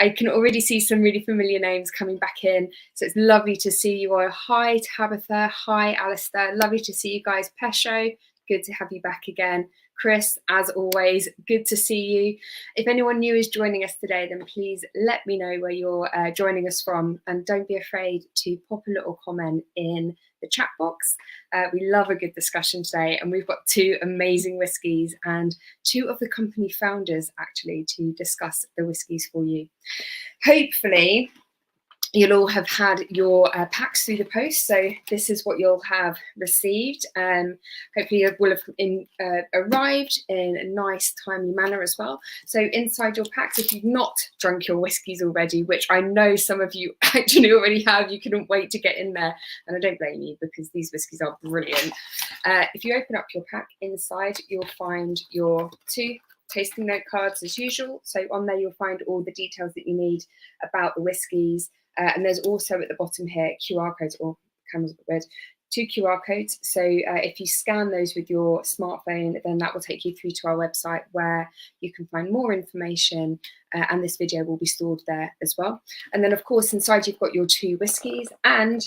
I can already see some really familiar names coming back in. So it's lovely to see you all. Hi, Tabitha. Hi, Alistair. Lovely to see you guys. Pesho, good to have you back again. Chris, as always, good to see you. If anyone new is joining us today, then please let me know where you're joining us from, and don't be afraid to pop a little comment in the chat box. We love a good discussion today, and we've got two amazing whiskies and two of the company founders actually to discuss the whiskies for you. Hopefully, you'll all have had your packs through the post, so this is what you'll have received. Hopefully it will have arrived in a nice, timely manner as well. So inside your packs, if you've not drunk your whiskies already, which I know some of you actually already have, you couldn't wait to get in there, and I don't blame you because these whiskies are brilliant. If you open up your pack, inside you'll find your two tasting note cards as usual. So on there you'll find all the details that you need about the whiskies. And there's also at the bottom here QR codes, or cameras a bit weird, 2 QR codes. So if you scan those with your smartphone, then that will take you through to our website where you can find more information, and this video will be stored there as well. And then of course inside you've got your 2 whiskies, and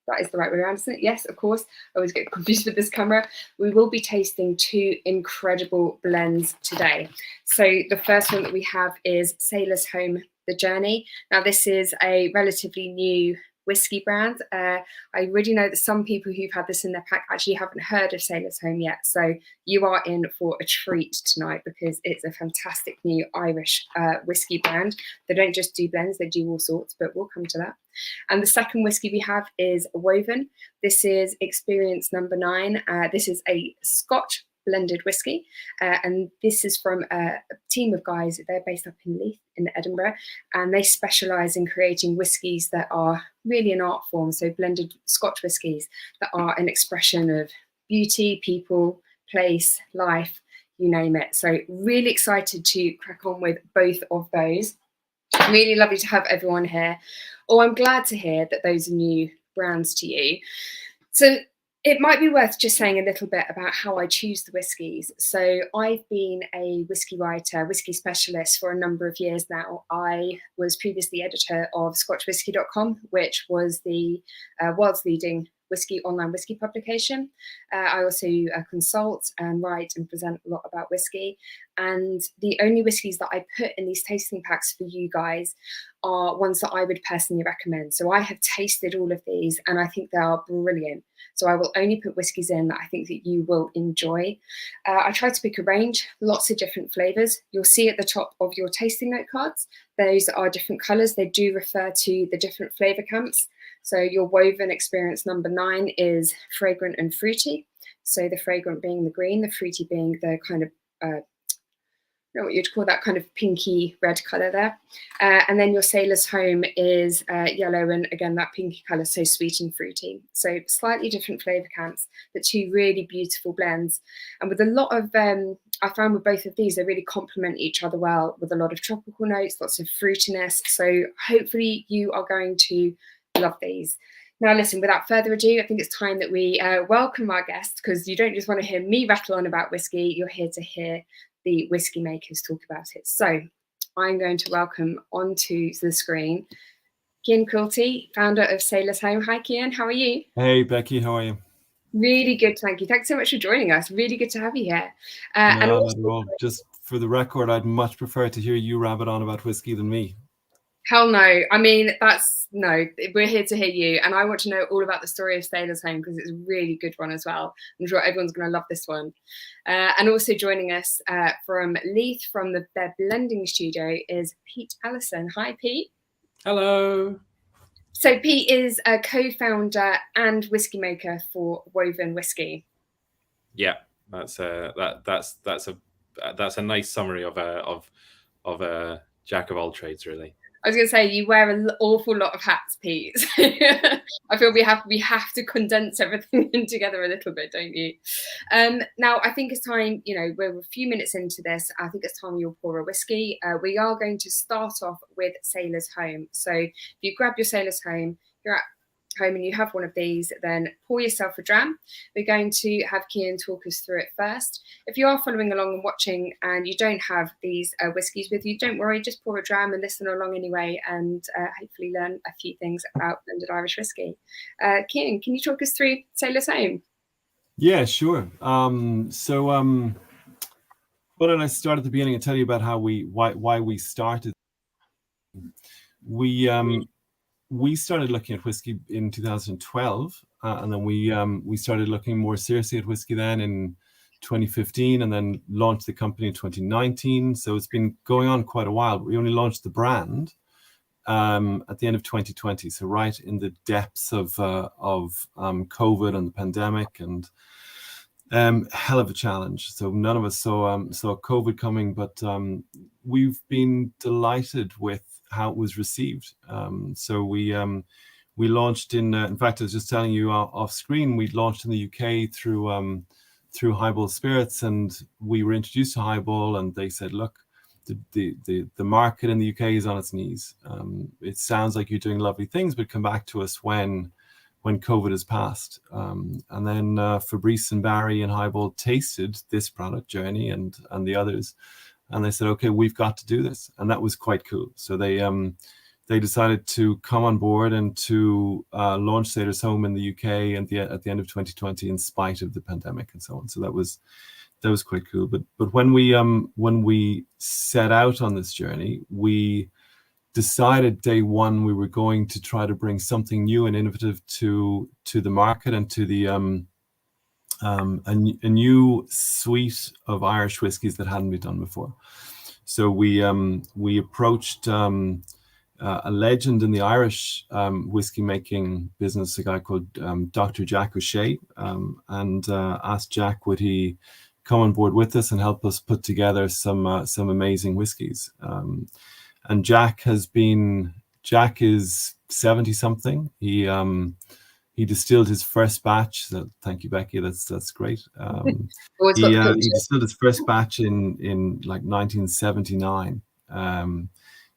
that is the right way around, isn't it? Yes, of course. I always get confused with this camera. We will be tasting 2 incredible blends today. So the first one that we have is Sailor's Home, The Journey. Now this is a relatively new whiskey brand. I already know that some people who've had this in their pack actually haven't heard of Sailor's Home yet. So you are in for a treat tonight because it's a fantastic new Irish whiskey brand. They don't just do blends, they do all sorts, but we'll come to that. And the second whiskey we have is Woven. This is experience number 9. This is a Scotch blended whiskey, and this is from a team of guys. They're based up in Leith in Edinburgh, and they specialise in creating whiskies that are really an art form, so blended Scotch whiskies that are an expression of beauty, people, place, life, you name it. So really excited to crack on with both of those. Really lovely to have everyone here. Oh, I'm glad to hear that those are new brands to you. So it might be worth just saying a little bit about how I choose the whiskies. So I've been a whiskey writer, whiskey specialist for a number of years now. I was previously editor of ScotchWhisky.com, which was the world's leading online whiskey publication. I also consult and write and present a lot about whiskey. And the only whiskies that I put in these tasting packs for you guys are ones that I would personally recommend. So I have tasted all of these and I think they are brilliant. So I will only put whiskies in that I think that you will enjoy. I try to pick a range, lots of different flavours. You'll see at the top of your tasting note cards, those are different colours. They do refer to the different flavour camps. So your Woven experience number 9 is fragrant and fruity. So the fragrant being the green, the fruity being the kind of, I don't know what you'd call that kind of pinky red colour there. And then your Sailor's Home is yellow, and again, that pinky colour, so sweet and fruity. So slightly different flavour camps, but 2 really beautiful blends. And with a lot of, I found with both of these, they really complement each other well with a lot of tropical notes, lots of fruitiness. So hopefully you are going to love these. Now listen, without further ado, I think it's time that we welcome our guest, because you don't just want to hear me rattle on about whiskey, you're here to hear the whiskey makers talk about it. So I'm going to welcome onto the screen Cian Quilty, founder of Sailor's Home. Hi Cian, how are you? Hey Becky, how are you? Really good, thank you. Thanks so much for joining us. Really good to have you here. And also, just for the record, I'd much prefer to hear you rabbit on about whiskey than me. Hell no. I mean, no, we're here to hear you. And I want to know all about the story of Sailor's Home because it's a really good one as well. I'm sure everyone's going to love this one. And also joining us from Leith, from their blending studio, is Pete Allison. Hi, Pete. Hello. So Pete is a co-founder and whiskey maker for Woven Whiskey. Yeah, that's a that's a nice summary of a jack of all trades, really. I was going to say, you wear an awful lot of hats, Pete. I feel we have to condense everything in together a little bit, don't you? Now, I think it's time, we're a few minutes into this. I think it's time you'll pour a whiskey. We are going to start off with Sailor's Home. So if you grab your Sailor's Home, you're at home and you have one of these, then pour yourself a dram. We're going to have Cian talk us through it first. If you are following along and watching and you don't have these whiskies with you, don't worry, just pour a dram and listen along anyway, and hopefully learn a few things about blended Irish whiskey. Cian, can you talk us through Sailor's Home? Yeah, sure. Why don't I start at the beginning and tell you about why we started. We started looking at whiskey in 2012, and then we started looking more seriously at whiskey then in 2015, and then launched the company in 2019. So it's been going on quite a while. We only launched the brand at the end of 2020, so right in the depths of COVID and the pandemic, and hell of a challenge. So none of us saw COVID coming, but we've been delighted with how it was received. So we launched in fact, I was just telling you off screen, we launched in the UK through Highball Spirits, and we were introduced to Highball, and they said, look, the market in the UK is on its knees. It sounds like you're doing lovely things, but come back to us when COVID has passed. And then Fabrice and Barry and Highball tasted this product, Journey, and the others, and they said, okay, we've got to do this. And that was quite cool. So they decided to come on board and to launch Sailor's Home in the UK at the end of 2020, in spite of the pandemic and so on. So that was quite cool. But when we set out on this journey, we decided day one we were going to try to bring something new and innovative to the market, and to the a new suite of Irish whiskies that hadn't been done before. So we approached a legend in the Irish whiskey making business, a guy called Dr. Jack O'Shea, and asked Jack would he come on board with us and help us put together some amazing whiskies. And Jack is 70 something. He distilled his first batch. So thank you, Becky. That's great. He distilled his first batch in like 1979.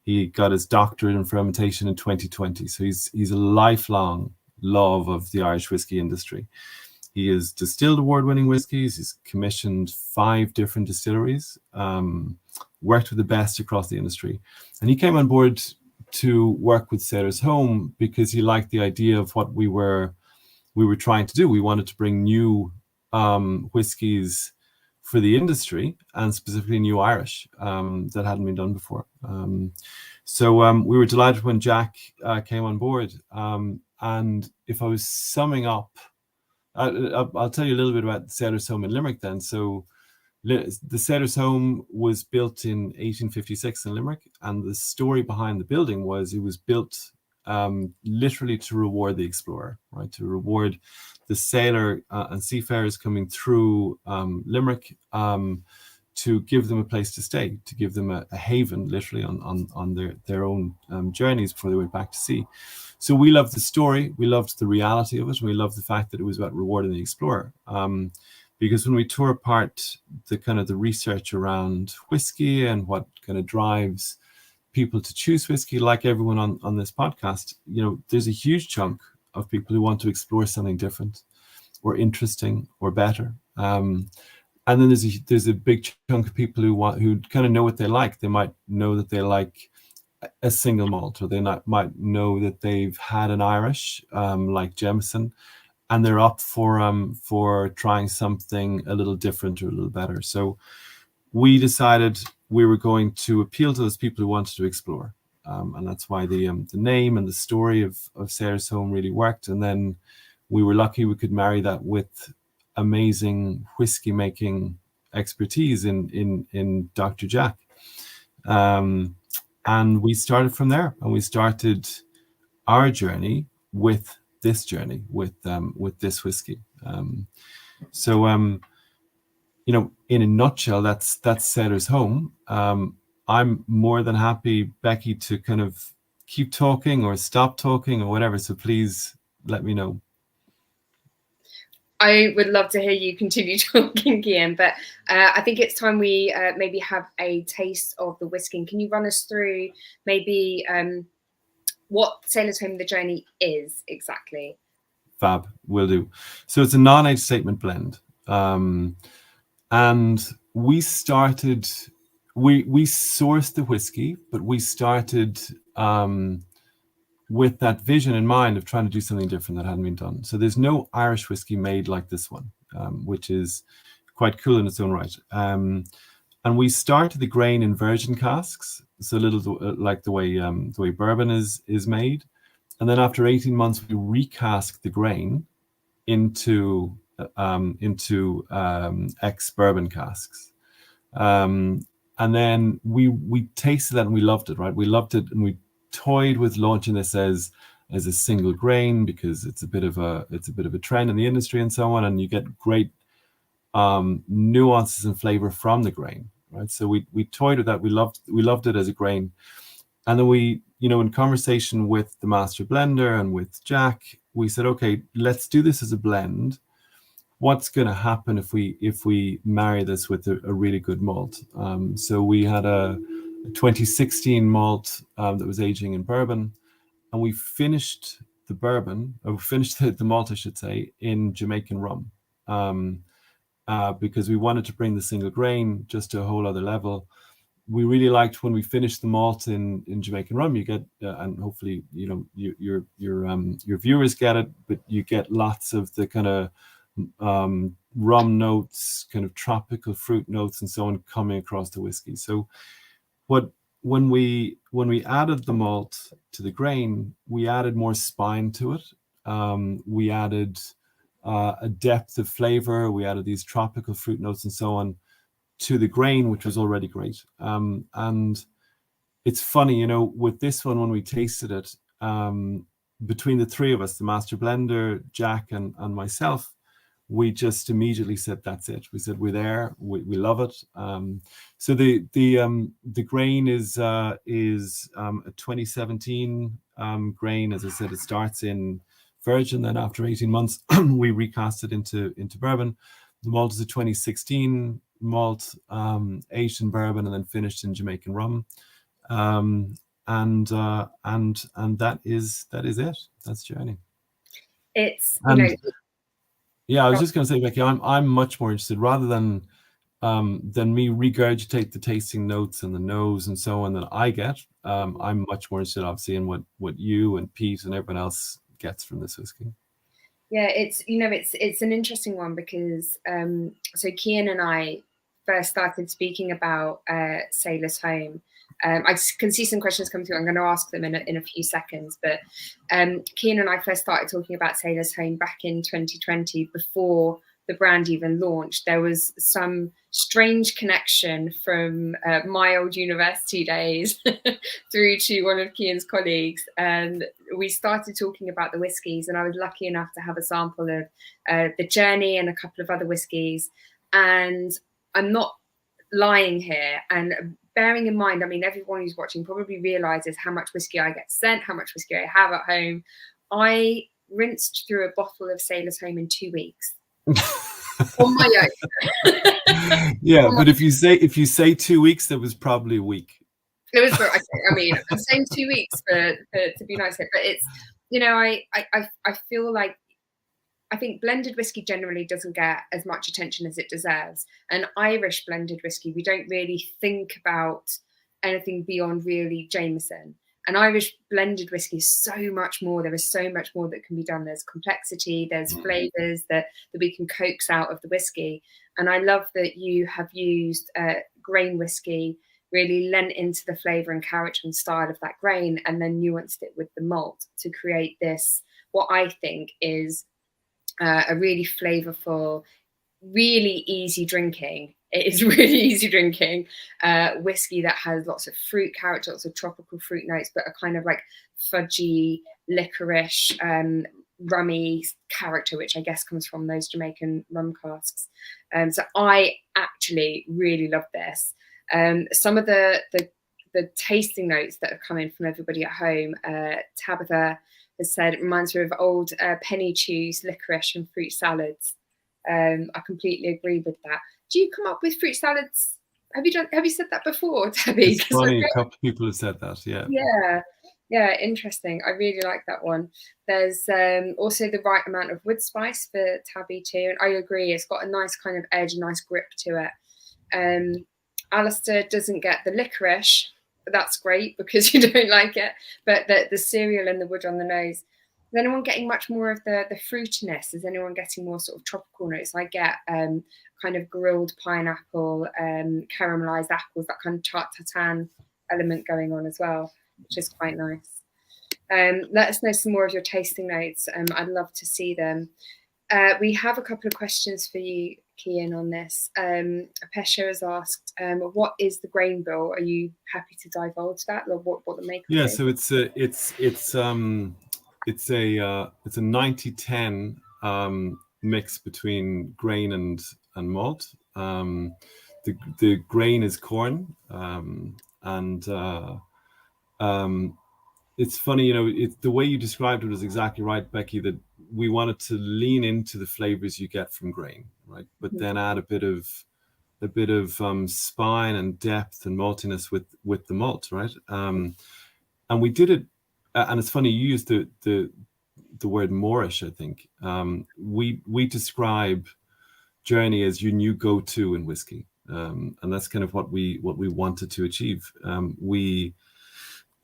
He got his doctorate in fermentation in 2020. So he's a lifelong love of the Irish whiskey industry. He has distilled award-winning whiskies. He's commissioned 5 different distilleries, worked with the best across the industry. And he came on board to work with Sailor's Home because he liked the idea of what we were trying to do. We wanted to bring new whiskies for the industry, and specifically new Irish that hadn't been done before. So we were delighted when Jack came on board. And if I was summing up, I'll tell you a little bit about Sailor's Home in Limerick then. So the Sailor's Home was built in 1856 in Limerick, and the story behind the building was it was built literally to reward the explorer, right? To reward the sailor and seafarers coming through Limerick, to give them a place to stay, to give them a haven, literally on their own journeys before they went back to sea. So we loved the story, we loved the reality of it, and we loved the fact that it was about rewarding the explorer. Because when we tore apart the research around whiskey and what kind of drives people to choose whiskey, like everyone on this podcast, there's a huge chunk of people who want to explore something different or interesting or better. And then there's a big chunk of people who kind of know what they like. They might know that they like a single malt, or they might know that they've had an Irish like Jameson, and they're up for trying something a little different or a little better. So we decided we were going to appeal to those people who wanted to explore, and that's why the name and the story of Sailor's Home really worked. And then we were lucky we could marry that with amazing whiskey making expertise in Dr. Jack, and we started from there, and we started our journey with this journey with this whiskey. So in a nutshell, that's Sailor's Home. I'm more than happy, Becky, to kind of keep talking or stop talking or whatever. So please let me know. I would love to hear you continue talking, Cian, but I think it's time we maybe have a taste of the whiskey. Can you run us through maybe what Sailor's Home the Journey is exactly. Fab, will do. So it's a non-age statement blend. And we started, we sourced the whiskey, but we started with that vision in mind of trying to do something different that hadn't been done. So there's no Irish whiskey made like this one, which is quite cool in its own right. And we started the grain in virgin casks, so a little like the way bourbon is made. And then after 18 months, we recast the grain into ex-bourbon casks. And then we tasted that and we loved it, right? We loved it, and we toyed with launching this as a single grain because it's a bit of a trend in the industry and so on, and you get great nuances and flavor from the grain, right? So we toyed with that. We loved it as a grain, and then we, in conversation with the master blender and with Jack, we said, okay, let's do this as a blend. What's going to happen if we marry this with a really good malt? So we had a 2016 malt that was aging in bourbon, and we finished the bourbon, or finished the malt, I should say, in Jamaican rum, because we wanted to bring the single grain just to a whole other level. We really liked when we finished the malt in Jamaican rum. You get, and hopefully your viewers get it, but you get lots of the kind of rum notes, kind of tropical fruit notes, and so on coming across the whiskey. So when we added the malt to the grain, we added more spine to it. We added a depth of flavor. We added these tropical fruit notes and so on to the grain, which was already great. And it's funny, with this one, when we tasted it, between the three of us, the master blender, Jack, and myself, we just immediately said, that's it. We said, we're there. We love it. So the grain is a 2017 grain. As I said, it starts in virgin. Then after 18 months, we recast it into bourbon. The malt is a 2016 malt, aged in bourbon and then finished in Jamaican rum. And that is it. That's Journey. It's yeah, I was just going to say, Becky, I'm much more interested, rather than me regurgitate the tasting notes and the nose and so on that I get. I'm much more interested, obviously, in what you and Pete and everyone else gets from this whiskey. Yeah, it's an interesting one because so Cian and I first started speaking about Sailor's Home. I can see some questions come through. I'm going to ask them in a few seconds. But Cian and I first started talking about Sailor's Home back in 2020, before the brand even launched. There was some strange connection from my old university days through to one of Cian's colleagues, and we started talking about the whiskies. And I was lucky enough to have a sample of the Journey and a couple of other whiskies. And I'm not lying here, and bearing in mind, I mean, everyone who's watching probably realizes how much whiskey I get sent, how much whiskey I have at home. I rinsed through a bottle of Sailor's Home in 2 weeks. On my own. Yeah, but if you say 2 weeks, that was probably a week. It was. I mean, I'm saying 2 weeks to be nice here, but it's, I feel like, I think blended whiskey generally doesn't get as much attention as it deserves. And Irish blended whiskey, we don't really think about anything beyond really Jameson. And Irish blended whiskey is so much more. There is so much more that can be done. There's complexity, there's flavors that we can coax out of the whiskey. And I love that you have used grain whiskey, really lent into the flavor and character and style of that grain, and then nuanced it with the malt to create this, what I think is a really flavorful, really easy drinking. It is really easy drinking whiskey that has lots of fruit character, lots of tropical fruit notes, but a kind of like fudgy, licorice, rummy character, which I guess comes from those Jamaican rum casks. So I actually really love this. Some of the tasting notes that have come in from everybody at home, Tabitha has said it reminds her of old penny chews, licorice and fruit salads. I completely agree with that. Do you come up with fruit salads Have you said that before, Tabby? It's funny, a couple of people have said that. Yeah, interesting. I really like that one. There's also the right amount of wood spice for Tabby too, and I agree. It's got a nice kind of edge, a nice grip to it. Alistair doesn't get the licorice, but that's great because you don't like it. But the cereal and the wood on the nose. Is anyone getting much more of the fruitiness? Is anyone getting more sort of tropical notes? I get kind of grilled pineapple, caramelized apples, that kind of tart tatin element going on as well, which is quite nice. Let us know some more of your tasting notes. I'd love to see them. We have a couple of questions for you, Cian, on this. Pesha has asked, what is the grain bill? Are you happy to divulge that, or what the makeup is? So it's a 90-10 mix between grain and malt. The grain is corn, and it's funny, the way you described it was exactly right, Becky, that we wanted to lean into the flavors you get from grain, right? But then add a bit of spine and depth and maltiness with the malt, right? And we did it, and it's funny, you used the word Moorish, I think. We describe Journey as your new go-to in whiskey, and that's kind of what we wanted to achieve.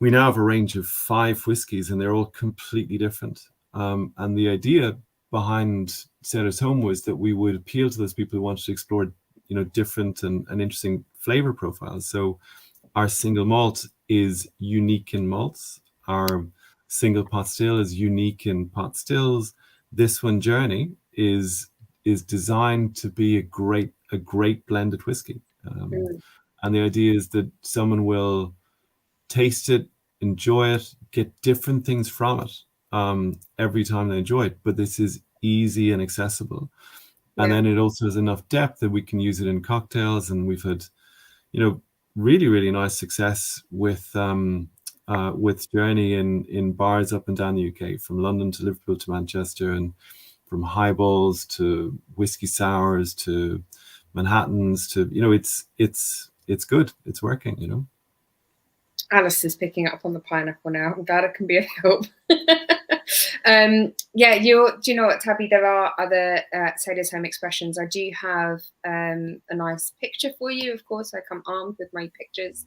We now have a range of 5 whiskies, and they're all completely different. And the idea behind Sailor's Home was that we would appeal to those people who wanted to explore, different and interesting flavor profiles. So our single malt is unique in malts. Our single pot still is unique in pot stills. This one, Journey, is designed to be a great blended whiskey. And the idea is that someone will taste it, enjoy it, get different things from it every time they enjoy it. But this is easy and accessible. And then it also has enough depth that we can use it in cocktails. And we've had, really, really nice success with Journey in bars up and down the UK, from London to Liverpool to Manchester, and from highballs to whiskey sours to Manhattans to, it's good. It's working, Alice is picking up on the pineapple now. I'm glad I can be of help. Do you know what, Tabby? There are other Sailor's Home expressions. I do have a nice picture for you. Of course, I come armed with my pictures.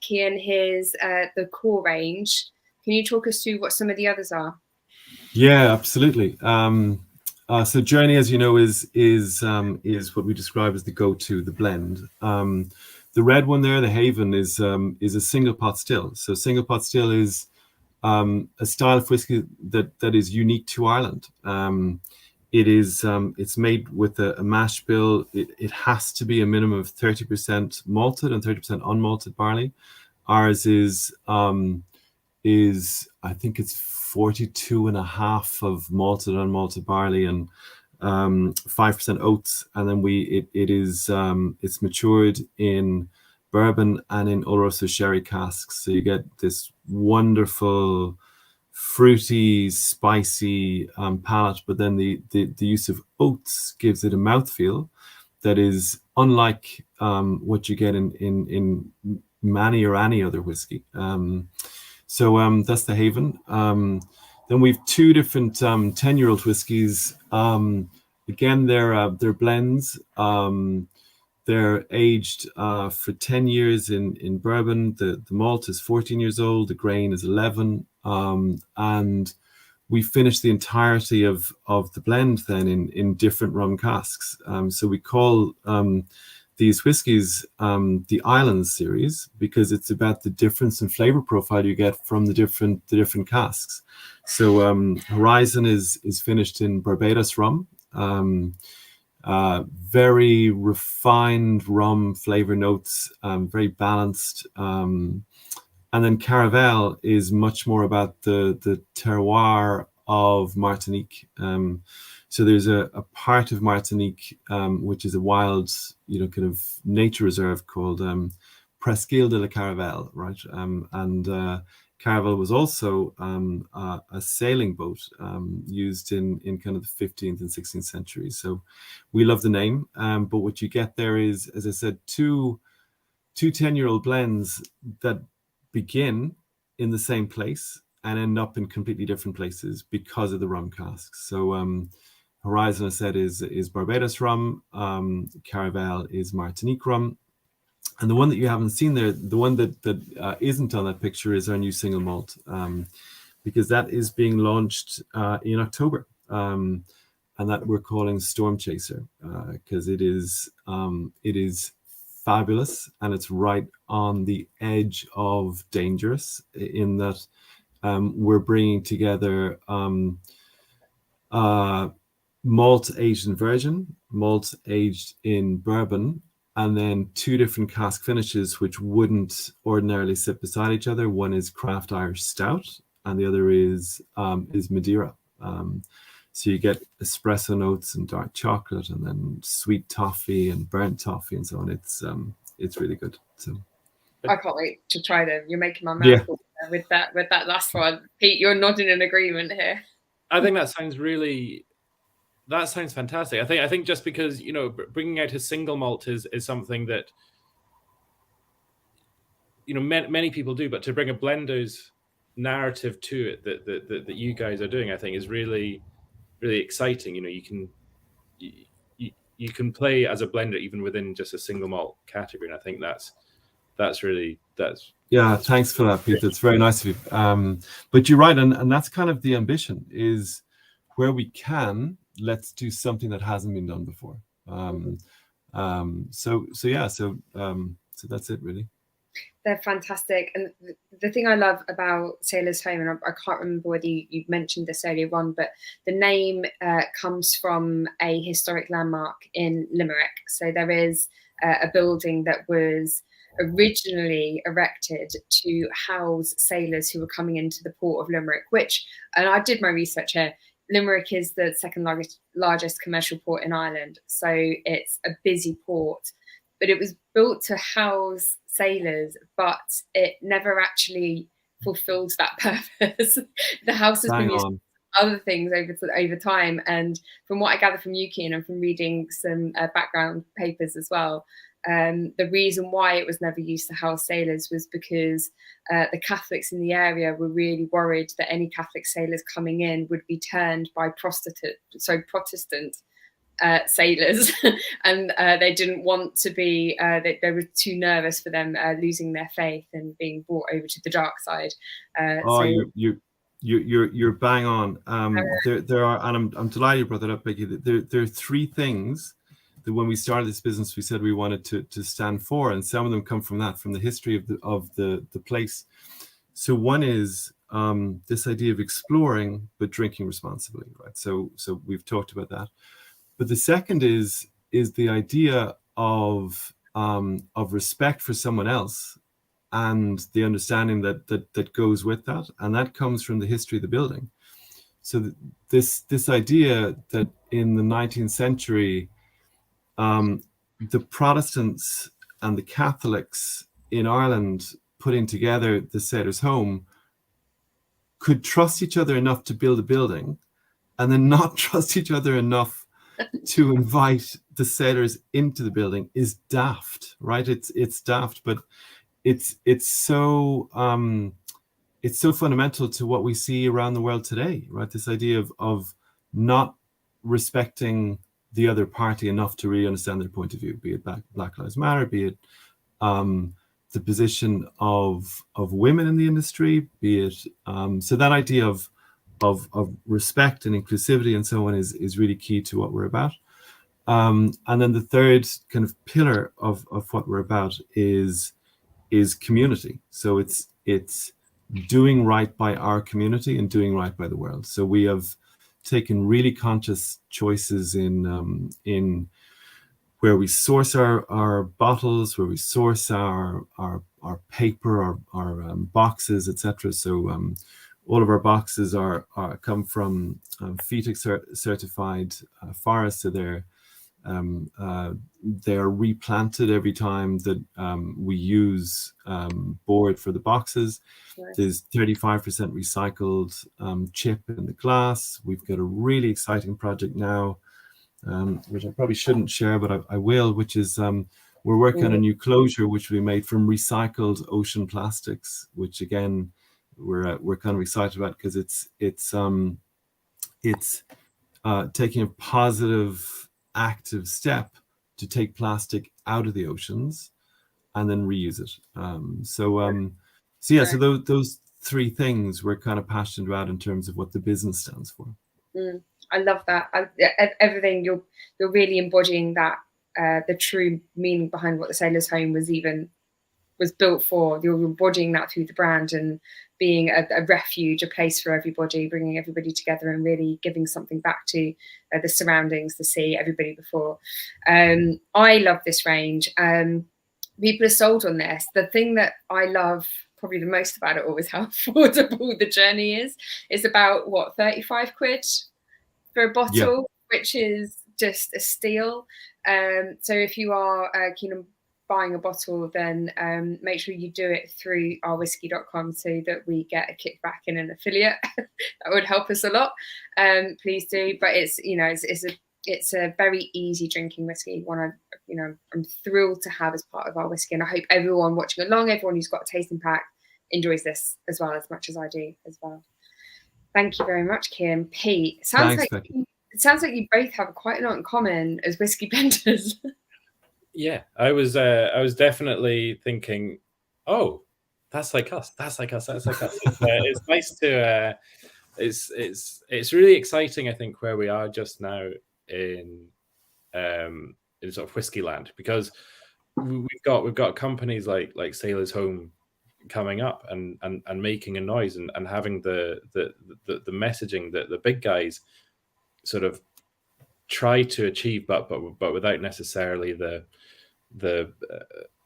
Cian, here's the core range. Can you talk us through what some of the others are? Yeah, absolutely. So Journey, as you know, is what we describe as the go-to, the blend. The red one there, the Haven, is a single pot still. So single pot still is a style of whiskey that is unique to Ireland. It's made with a mash bill. It has to be a minimum of 30% malted and 30% unmalted barley. Ours is I think it's 42.5 of malted unmalted barley and 5% oats, and then it's matured in bourbon and in Oloroso sherry casks. So you get this wonderful fruity, spicy palate, but then the use of oats gives it a mouthfeel that is unlike what you get in many or any other whiskey. So that's the Haven. Then we've 2 different 10-year-old whiskies. Again, they're blends. They're aged for 10 years in bourbon. The malt is 14 years old. The grain is 11. And we finished the entirety of the blend then in different rum casks. So we call these whiskies the Islands series, because it's about the difference in flavor profile you get from the different casks. So Horizon is finished in Barbados rum. Very refined rum flavor notes, very balanced. And then Caravel is much more about the terroir of Martinique. So there's a part of Martinique which is a wild, kind of nature reserve called Presqu'île de la Caravelle, right? And Caravelle was also a sailing boat used in kind of the 15th and 16th century. So we love the name, but what you get there is, as I said, two 10-year-old blends that begin in the same place and end up in completely different places because of the rum casks. So Horizon, I said, is Barbados rum. Caravelle is Martinique rum. And the one that you haven't seen there, the one that isn't on that picture, is our new single malt, because that is being launched in October, and that we're calling Storm Chaser, because it is fabulous, and it's right on the edge of dangerous in that we're bringing together malt aged in virgin, malt aged in bourbon, and then two different cask finishes which wouldn't ordinarily sit beside each other. One is craft Irish stout, and the other is Madeira. So you get espresso notes and dark chocolate, and then sweet toffee and burnt toffee and so on. It's really good. So I can't wait to try them. You're making my mouth water with that last one. Pete, you're nodding in agreement here. I think that sounds fantastic. I think just because, you know, bringing out a single malt is something that, you know, many people do, but to bring a blender's narrative to it that you guys are doing, I think is really, really exciting. You know, you can play as a blender even within just a single malt category, and I think that's yeah. Thanks for that, Pete. That's very nice of you. But you're right, and that's kind of the ambition, is where we can, let's do something that hasn't been done before. So that's it, really. They're fantastic. And the thing I love about Sailor's Home, and I can't remember whether you mentioned this earlier on, but the name comes from a historic landmark in Limerick. So there is a building that was originally erected to house sailors who were coming into the port of Limerick, and I did my research here, Limerick is the second largest commercial port in Ireland. So it's a busy port, but it was built to house sailors, but it never actually fulfilled that purpose. The house has been used for other things over time. And from what I gather from you, Cian, and from reading some background papers as well, the reason why it was never used to house sailors was because the Catholics in the area were really worried that any Catholic sailors coming in would be turned by Protestant sailors, and they didn't want to be. They were too nervous for them losing their faith and being brought over to the dark side. You're bang on. There are, and I'm delighted you brought that up, Becky. There are three things that when we started this business we said we wanted to stand for, and some of them come from the history of the place. So one is this idea of exploring but drinking responsibly, right? So we've talked about that. But the second is the idea of respect for someone else and the understanding that goes with that, and that comes from the history of the building. So this idea that in the 19th century, the Protestants and the Catholics in Ireland putting together the Sailor's Home could trust each other enough to build a building, and then not trust each other enough to invite the sailors into the building is daft, right? It's daft, but it's so fundamental to what we see around the world today, right? This idea of not respecting the other party enough to really understand their point of view, be it Black Lives Matter, be it the position of women in the industry, be it so that idea of respect and inclusivity and so on is really key to what we're about. And then the third kind of pillar of what we're about is community. So it's doing right by our community and doing right by the world. So we have taken really conscious choices in where we source our bottles, where we source our paper, our boxes, etc. So all of our boxes come from FETIC certified forests. So they're They're replanted every time that we use board for the boxes. Right. There's 35% recycled chip in the glass. We've got a really exciting project now, which I probably shouldn't share, but I will, which is we're working on a new closure which will be made from recycled ocean plastics, which again we're kind of excited about, because it's taking a positive, active step to take plastic out of the oceans and then reuse it. So those three things we're kind of passionate about in terms of what the business stands for. I love that. Everything you're really embodying that, the true meaning behind what the Sailor's Home was built for. You're embodying that through the brand and being a refuge, a place for everybody, bringing everybody together and really giving something back to the surroundings, the sea, everybody before. I love this range. People are sold on this. The thing that I love probably the most about it all is how affordable the journey is. It's about, what, 35 quid for a bottle, which is just a steal. So if you are keen on buying a bottle, then make sure you do it through OurWhisky.com so that we get a kickback in an affiliate. That would help us a lot. Please do. But it's a very easy drinking whiskey, one I'm thrilled to have as part of Our Whisky, and I hope everyone watching along, everyone who's got a tasting pack, enjoys this as well as much as I do as well. Thank you very much, Cian. Pete, it sounds like you both have quite a lot in common as whiskey blenders. Yeah, I was definitely thinking, oh, that's like us. That's like us. That's like us. It's nice to. It's really exciting, I think, where we are just now in sort of whiskey land, because we've got companies like Sailor's Home coming up and making a noise and having the messaging that the big guys sort of try to achieve, but without necessarily the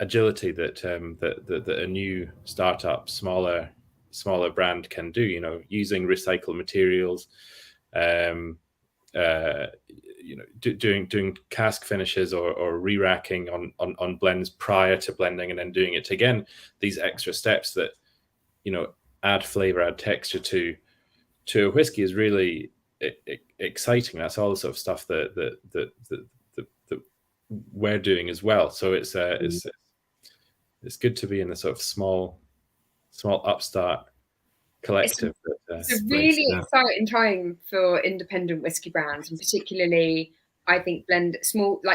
agility that a new startup, smaller brand can do. Using recycled materials, doing cask finishes or re-racking on blends prior to blending, and then doing it again. These extra steps that add flavor, add texture to a whiskey is really exciting. That's all the sort of stuff that we're doing as well. So it's good to be in the sort of small upstart collective. It's a really exciting time for independent whiskey brands, and particularly I think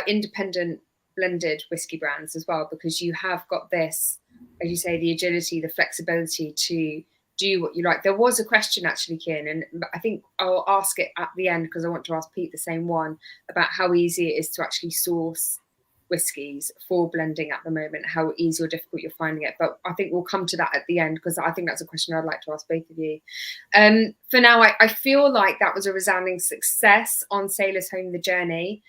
independent blended whiskey brands as well, because you have got this, as you say, the agility, the flexibility to do what you like. There was a question actually, Cian, and I think I'll ask it at the end because I want to ask Pete the same one, about how easy it is to actually source whiskies for blending at the moment, how easy or difficult you're finding it. But I think we'll come to that at the end, because I think that's a question I'd like to ask both of you. For now, I feel like that was a resounding success on Sailor's Home, The Journey.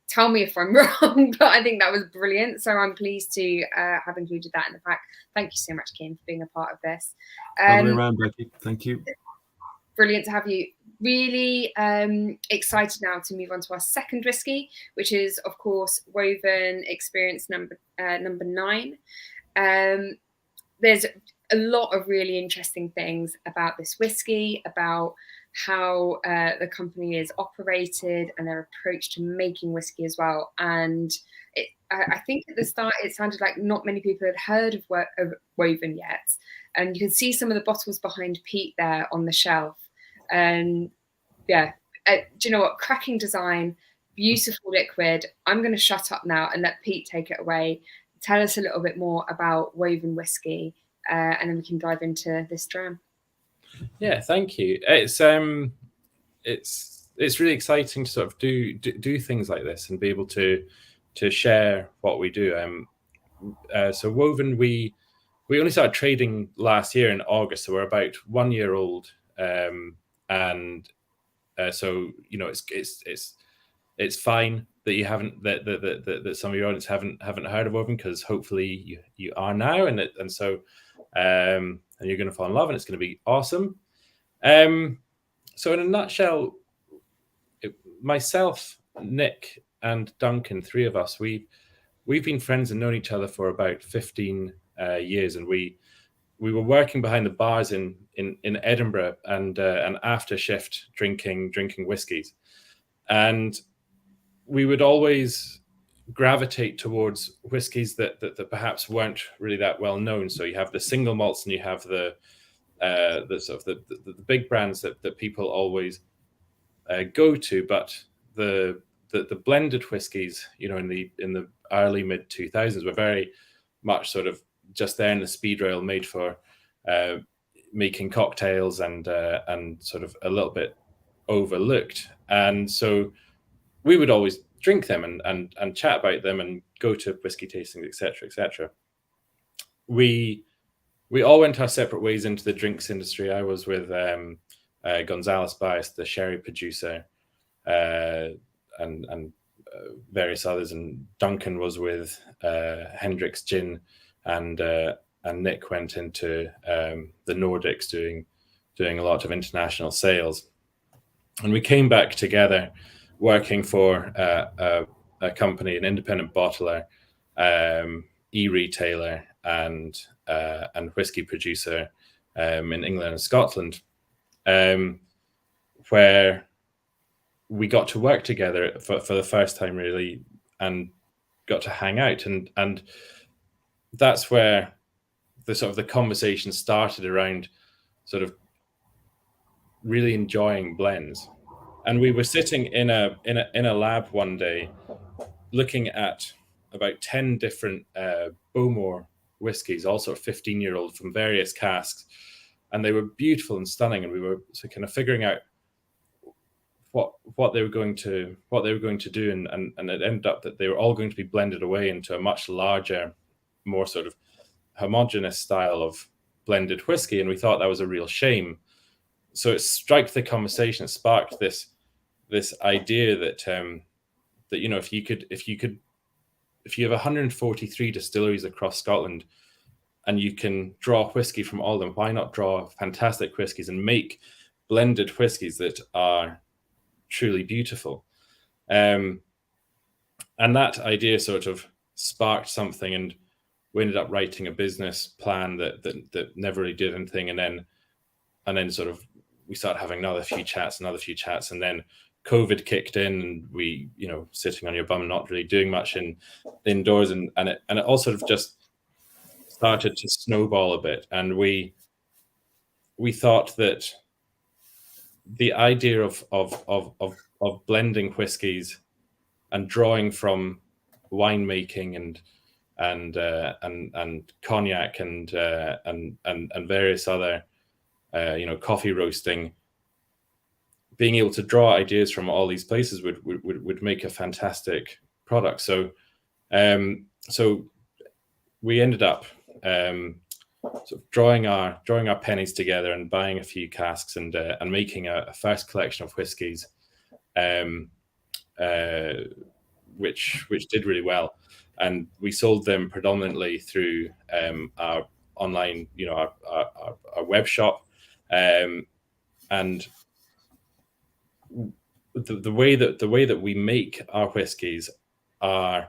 Tell me if I'm wrong, but I think that was brilliant. So I'm pleased to have included that in the pack. Thank you so much, Cian, for being a part of this. All the way around, Becky. Thank you. Brilliant to have you. Really excited now to move on to our second whiskey, which is, of course, Woven Experience number 9. There's a lot of really interesting things about this whiskey, about how the company is operated and their approach to making whiskey as well. And I think at the start it sounded like not many people had heard of Woven yet. And you can see some of the bottles behind Pete there on the shelf. And do you know what? Cracking design, beautiful liquid. I'm going to shut up now and let Pete take it away. Tell us a little bit more about Woven whiskey, and then we can dive into this dram. Yeah, thank you. It's really exciting to sort of do things like this and be able to share what we do. So Woven, we only started trading last year in August, so we're about 1 year old. So it's fine that you haven't that some of your audience haven't heard of Woven, because hopefully you are now, and you're going to fall in love, and it's going to be awesome. So in a nutshell, myself, Nick, and Duncan, 3 of us, we've been friends and known each other for about 15 years, and we were working behind the bars in Edinburgh and after shift drinking whiskies, and we would always gravitate towards whiskies that perhaps weren't really that well known. So you have the single malts and you have the sort of the big brands that people always go to, but the blended whiskies, you know, in the early mid 2000s were very much sort of just there in the speed rail, made for making cocktails and sort of a little bit overlooked. And so we would always drink them and chat about them and go to whiskey tastings, etc., etc. We all went our separate ways into the drinks industry. I was with Gonzalez Bias, the sherry producer, and various others, and Duncan was with Hendrick's Gin, and Nick went into the Nordics doing a lot of international sales. And we came back together working for a company, an independent bottler, e-retailer, and whiskey producer in England and Scotland, where we got to work together for the first time, really, and got to hang out, and that's where the sort of the conversation started around sort of really enjoying blends. And we were sitting in a lab one day, looking at about 10 different Bowmore whiskies, all sort of 15-year-old from various casks, and they were beautiful and stunning. And we were kind of figuring out what they were going to do, and it ended up that they were all going to be blended away into a much larger, more sort of homogeneous style of blended whiskey. And we thought that was a real shame. So it struck the conversation, it sparked this idea that that, you know, if you have 143 distilleries across Scotland and you can draw whiskey from all of them, why not draw fantastic whiskies and make blended whiskies that are truly beautiful? And that idea sort of sparked something, and we ended up writing a business plan that never really did anything. And then sort of we started having another few chats, and then COVID kicked in, and we, you know, sitting on your bum, not really doing much indoors, and it all sort of just started to snowball a bit. And we thought that the idea of blending whiskies and drawing from winemaking and cognac and various other coffee roasting, being able to draw ideas from all these places would make a fantastic product. So we ended up sort of drawing our pennies together and buying a few casks and making a first collection of whiskies, which did really well, and we sold them predominantly through our online, our web shop, and the way that we make our whiskies are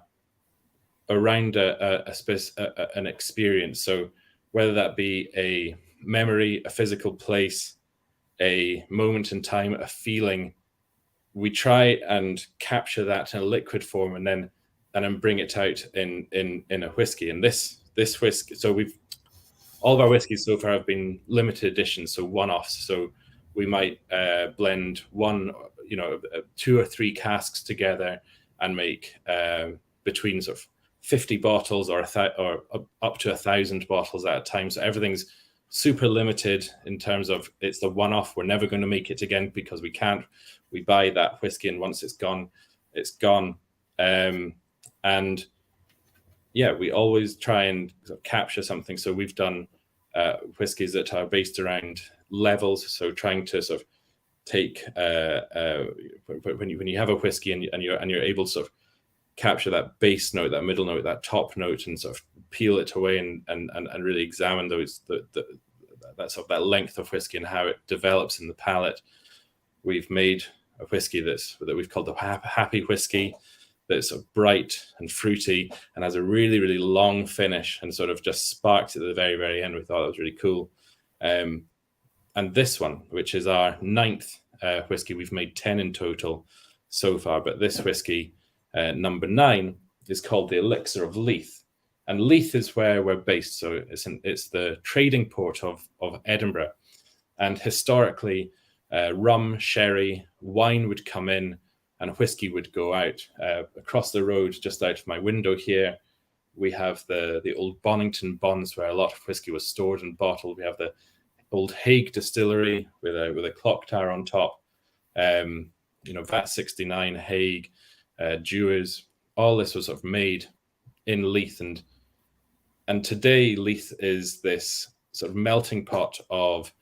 around an experience. So whether that be a memory, a physical place, a moment in time, a feeling, we try and capture that in a liquid form and then bring it out in a whiskey. And this whiskey, so all of our whiskeys so far have been limited editions, so one-offs. So we might blend 2 or 3 casks together and make between sort of 50 bottles or up to 1,000 bottles at a time. So everything's super limited in terms of it's the one-off. We're never going to make it again because we can't. We buy that whiskey, and once it's gone, it's gone. And yeah, we always try and sort of capture something. So we've done whiskies that are based around levels. So trying to sort of take when you have a whiskey and you're able to sort of capture that base note, that middle note, that top note, and sort of peel it away and really examine those that sort of that length of whiskey and how it develops in the palate. We've made a whiskey that we've called the Happy Whiskey, that's sort of bright and fruity and has a really, really long finish and sort of just sparks at the very, very end. We thought that was really cool. And this one, which is our 9th whiskey, we've made 10 in total so far, but this whiskey, number 9, is called the Elixir of Leith. And Leith is where we're based. So it's the trading port of Edinburgh. And historically, rum, sherry, wine would come in and whiskey would go out. Across the road, just out of my window here, we have the old Bonington Bonds where a lot of whiskey was stored and bottled. We have the old Hague distillery with a clock tower on top. VAT 69, Hague, Dewars, all this was sort of made in Leith. And today Leith is this sort of melting pot of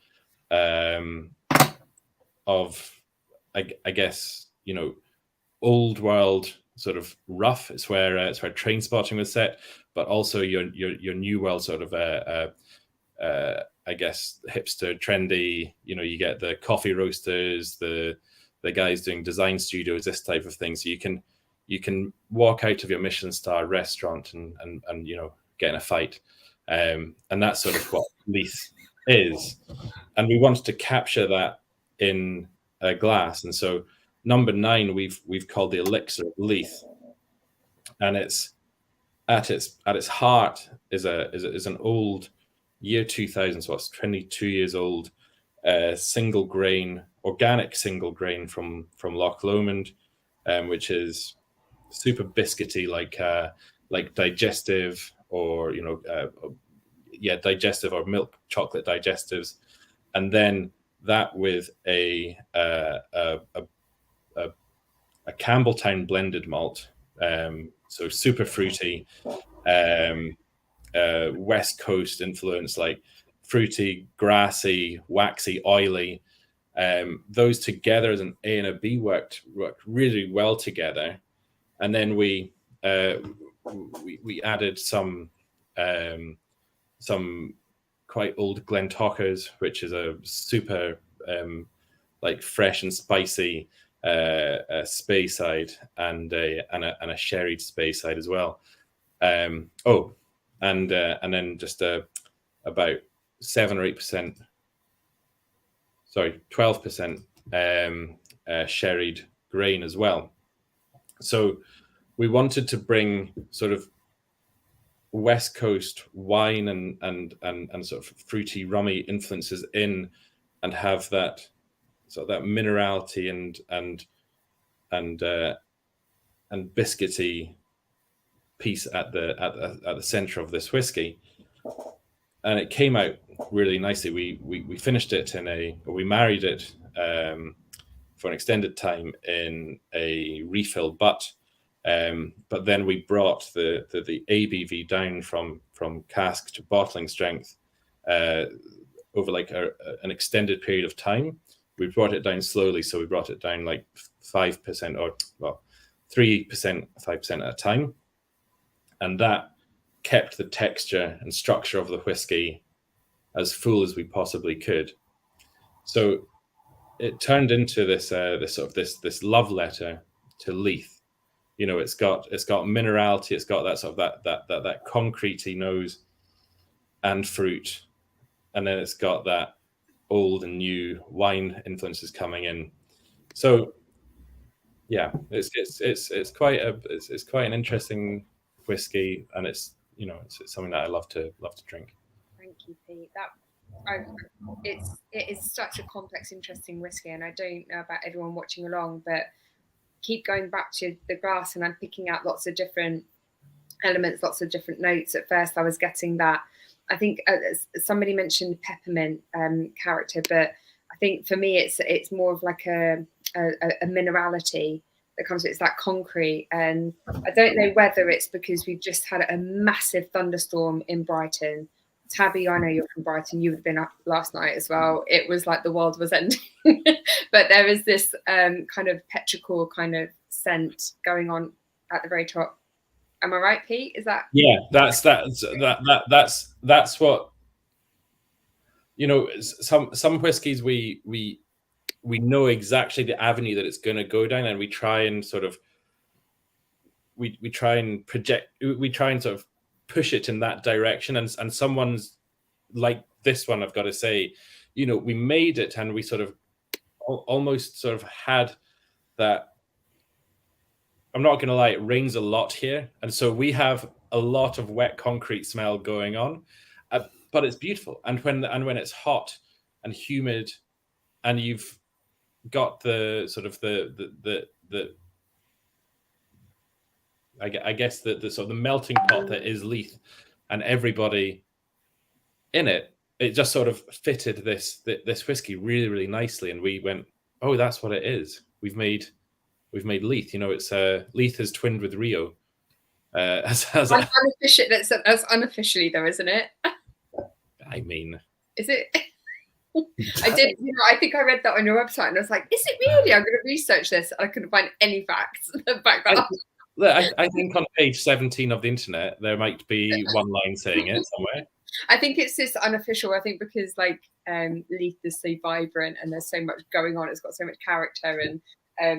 I guess, old world sort of rough. It's where train spotting was set, but also your new world sort of I guess hipster, trendy. You get the coffee roasters, the guys doing design studios, this type of thing. So you can walk out of your Michelin star restaurant and get in a fight, and that's sort of what Leith is. And we wanted to capture that in a glass, and so number 9 we've called the Elixir of Leith, and it's at its heart is an old year 2000, so it's 22 years old, single grain, organic single grain from Loch Lomond, which is super biscuity, like digestive, or digestive or milk chocolate digestives, and then that with a Campbelltown blended malt, so super fruity, West Coast influence, like fruity, grassy, waxy, oily. Those together as an A and a B worked really well together, and then we added some quite old Glentochers, which is a super like fresh and spicy Speyside, and a sherried Speyside as well. And then just about 7 or 8%, 12% sherried grain as well. So we wanted to bring sort of West Coast wine and sort of fruity, rummy influences in, and have that sort of that minerality and biscuity piece at the center of this whiskey. And it came out really nicely. We finished it we married it for an extended time in a refill butt. But then we brought the ABV down from cask to bottling strength over like an extended period of time. We brought it down slowly, so we brought it down like 5%, or 3%, 5% at a time, and that kept the texture and structure of the whiskey as full as we possibly could. So it turned into this love letter to Leith. It's got minerality, it's got that sort of that concretey nose and fruit, and then it's got that old and new wine influences coming in. So yeah, it's quite an interesting whiskey, and it's something that I love to drink. Thank you, Pete. It is such a complex, interesting whiskey, and I don't know about everyone watching along, but keep going back to the glass, and I'm picking out lots of different elements, lots of different notes. At first I was getting that, I think somebody mentioned peppermint character, but I think for me it's more of like a minerality that comes with it. It's that concrete, and I don't know whether it's because we've just had a massive thunderstorm in Brighton. Tabby, I know you're from Brighton, you would have been up last night as well. It was like the world was ending. But there is this kind of petrichor kind of scent going on at the very top. Am I right, Pete? Is that? Yeah, that's what, some whiskies we know exactly the avenue that it's going to go down, and we try and sort of try and project, we try and sort of push it in that direction. And someone's like this one, I've got to say, you know, we made it and we sort of almost sort of had that. I'm not going to lie, it rains a lot here. And so we have a lot of wet concrete smell going on, but it's beautiful. And when it's hot and humid and you've got the sort of I guess the sort of the melting pot that is Leith and everybody in it, it just sort of fitted this whiskey really, really nicely. And we went, oh, that's what it is. We've made Leith. You know, it's Leith is twinned with Rio. Unofficially, that's unofficially though, isn't it? I mean, is it? I did. You know, I think I read that on your website, and I was like, "Is it really?" I'm going to research this. I couldn't find any facts that back that up. I think on page 17 of the internet there might be one line saying it somewhere. I think it's just unofficial. I think because like Leith is so vibrant and there's so much going on. It's got so much character, and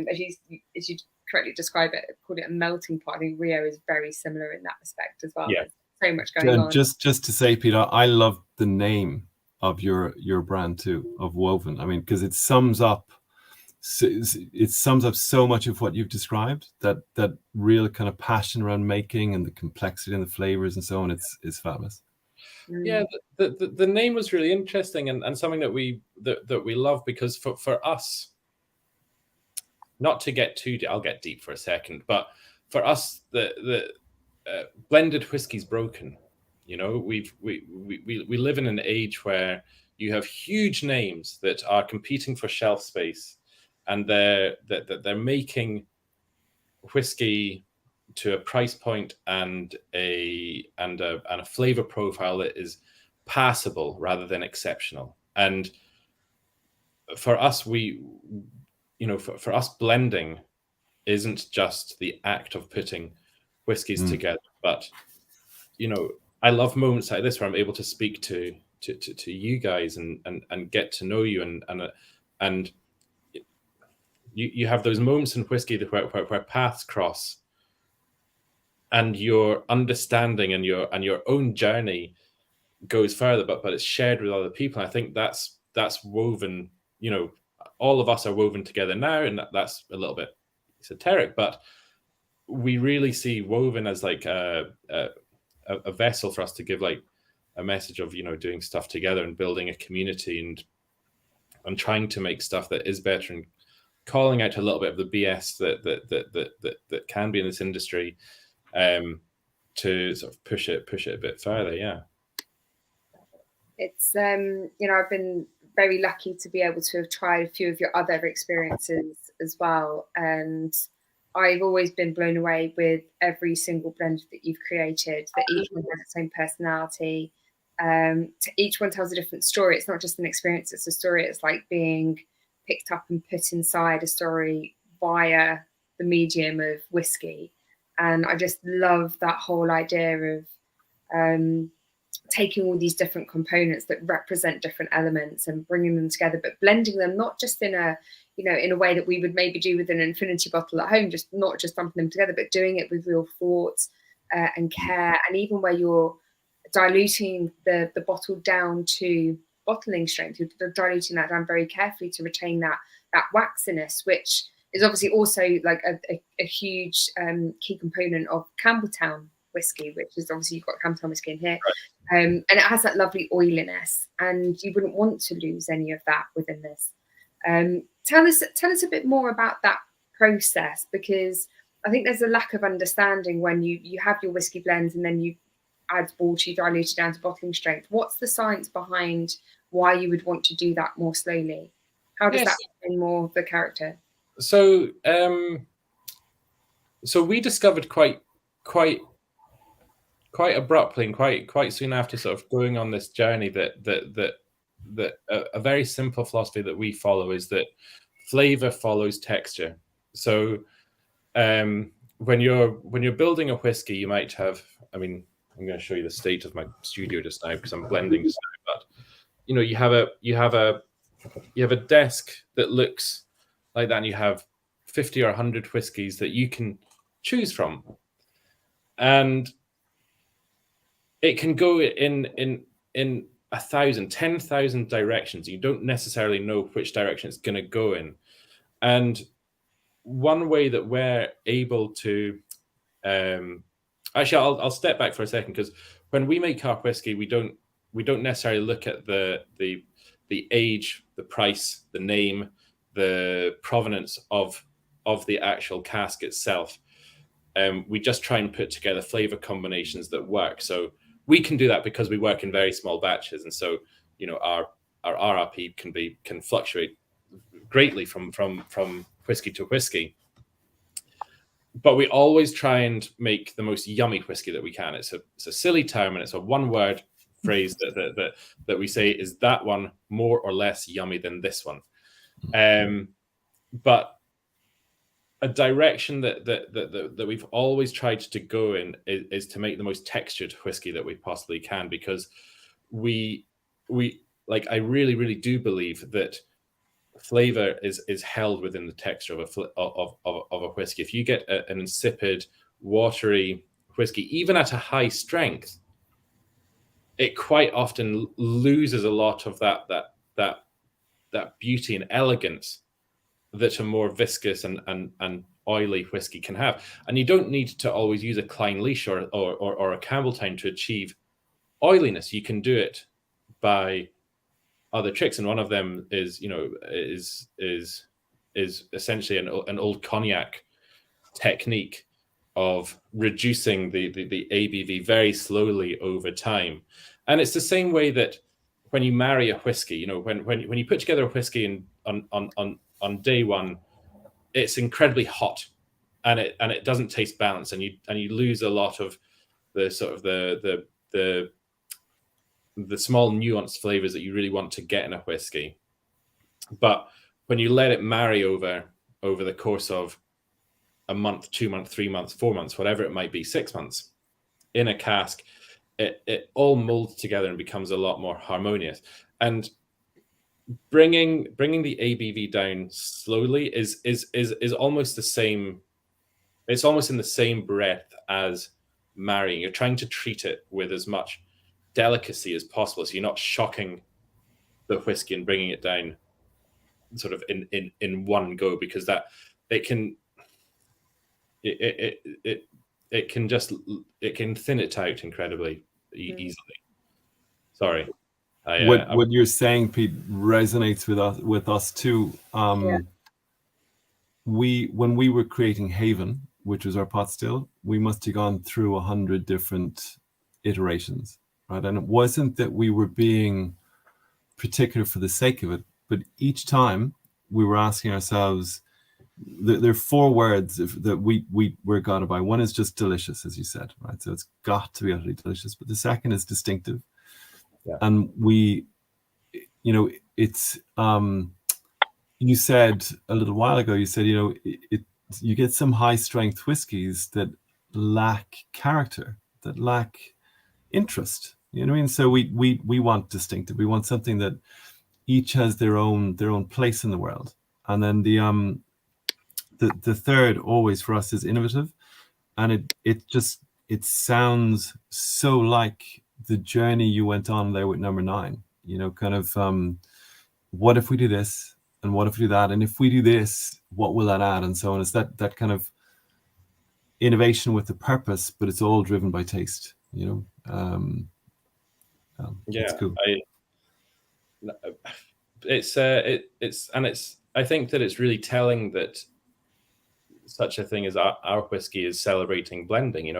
as you correctly describe it, called it a melting pot. I think Rio is very similar in that respect as well. Yeah. There's so much going on. Just to say, Peter, I love the name of your brand too, of Woven. I mean, because it sums up so much of what you've described, that real kind of passion around making and the complexity and the flavors and so on. It's fabulous. Yeah, the name was really interesting and something that we love, because for us, not to get too deep, I'll get deep for a second, but for us, the blended whiskey's broken. You know, we live in an age where you have huge names that are competing for shelf space, and they're making whiskey to a price point and a flavor profile that is passable rather than exceptional. And for us, for us, blending isn't just the act of putting whiskies together, but you know, I love moments like this where I'm able to speak to you guys and get to know you, and you have those moments in whiskey where paths cross, and your understanding and your own journey goes further, but it's shared with other people. And I think that's woven. You know, all of us are woven together now, and that's a little bit esoteric, but we really see woven as like a vessel for us to give like a message of, you know, doing stuff together and building a community and trying to make stuff that is better and calling out a little bit of the BS that can be in this industry, to sort of push it a bit further. Yeah. It's you know, I've been very lucky to be able to have tried a few of your other experiences as well, and I've always been blown away with every single blend that you've created, that each one has its own personality. Each one tells a different story. It's not just an experience, it's a story. It's like being picked up and put inside a story via the medium of whiskey. And I just love that whole idea of taking all these different components that represent different elements and bringing them together, but blending them not just in a, you know, in a way that we would maybe do with an infinity bottle at home, just not just dumping them together, but doing it with real thought and care. And even where you're diluting the bottle down to bottling strength, you're diluting that down very carefully to retain that waxiness, which is obviously also like a huge key component of Campbelltown whiskey, which is obviously you've got Campbelltown whiskey in here. And it has that lovely oiliness, and you wouldn't want to lose any of that within this. Tell us a bit more about that process, because I think there's a lack of understanding when you have your whiskey blends and then you add water, you dilute it down to bottling strength. What's the science behind why you would want to do that more slowly? How does that bring more of the character? So we discovered quite abruptly and quite soon after sort of going on this journey that a very simple philosophy that we follow is that flavor follows texture. So when you're building a whiskey, you might have, I mean, I'm going to show you the state of my studio just now because I'm blending just now, but you know, you have a desk that looks like that, and you have 50 or 100 whiskies that you can choose from. and it can go in 1,000, 10,000 directions. You don't necessarily know which direction it's going to go in. And one way that we're able to, actually, I'll step back for a second, because when we make our whiskey, we don't necessarily look at the age, the price, the name, the provenance of the actual cask itself. We just try and put together flavor combinations that work. So we can do that because we work in very small batches, and so our RRP can fluctuate greatly from whiskey to whiskey. But we always try and make the most yummy whiskey that we can. It's a silly term, and it's a one-word phrase that we say, is that one more or less yummy than this one? But a direction that we've always tried to go in is to make the most textured whiskey that we possibly can, because we I really do believe that flavor is held within the texture of a whiskey. If you get an insipid, watery whiskey, even at a high strength, it quite often loses a lot of that beauty and elegance that a more viscous and oily whiskey can have. And you don't need to always use a Clynelish or a Campbeltown to achieve oiliness. You can do it by other tricks, and one of them is essentially an old cognac technique of reducing the ABV very slowly over time. And it's the same way that when you marry a whiskey, when you put together a whiskey on day one, it's incredibly hot, and it doesn't taste balanced, and you lose a lot of the sort of the small nuanced flavors that you really want to get in a whiskey. But when you let it marry over the course of a month, 2 months, 3 months, 4 months, whatever it might be, 6 months in a cask, it all molds together and becomes a lot more harmonious. And bringing the ABV down slowly is almost the same. It's almost in the same breath as marrying. You're trying to treat it with as much delicacy as possible, so you're not shocking the whiskey and bringing it down sort of in one go, because that it can thin it out incredibly easily. Sorry. What you're saying, Pete, resonates with us too. When we were creating Haven, which was our pot still, we must have gone through 100 different iterations, right? And it wasn't that we were being particular for the sake of it, but each time we were asking ourselves, there are 4 words that we're guided by. One is just delicious, as you said, right? So it's got to be utterly delicious. But the second is distinctive. Yeah. And it's you said a little while ago, you said, you get some high strength whiskeys that lack character, that lack interest. You know what I mean? So we want distinctive. We want something that each has their own place in the world. And then the third always for us is innovative, and it sounds so like the journey you went on there with N.9. Kind of what if we do this, and what if we do that, and if we do this, what will that add, and so on. It's that kind of innovation with the purpose, but it's all driven by taste. It's cool. I think that it's really telling that such a thing as our whiskey is celebrating blending.